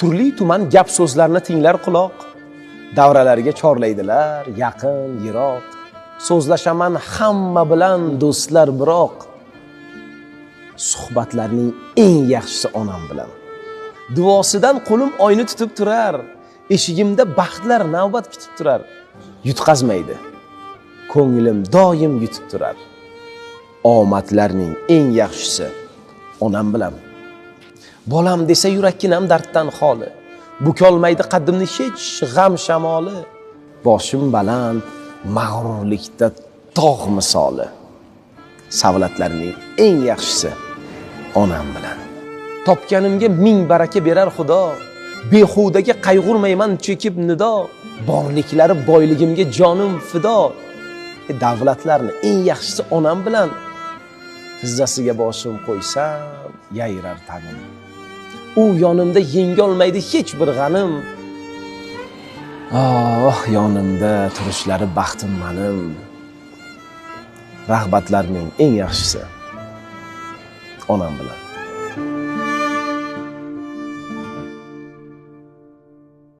turli tuman gap so'zlarni tinglar quloq. Davralarga chorlaydilar yaqin, yiroq. So'zlashaman hamma bilan do'stlar biroq. Suhbatlarning eng yaxshisi onam bilan. Duosidan qo'lim oyni tutib turar. Eshigimda baxtlar navbat kutib turar. Yutqazmaydi. Ko'nglim doim yutib turar. Omadlarning eng yaxshisi onam bilan. Bolam desa yurakkinam darddan xoli. Bukolmaydi qaddimni hech g'am shamoli. Boshim baland, mag'rurlikda tog' misoli. Savlatlarning eng yaxshisi onam bilan. Topganimga ming baraka berar Xudo. Behudaga qayg'urmayman chekib nido. Borliklari boyligimga jonim fido. Davlatlarni eng yaxshisi onam bilan. Tizzasiga boshim qo'ysam, yayrar tanim. U yonimda yengolmaydi hech bir g'anim. Yonimda turishlari baxtim menim. Rag'batlarning eng yaxshisi onam bilan.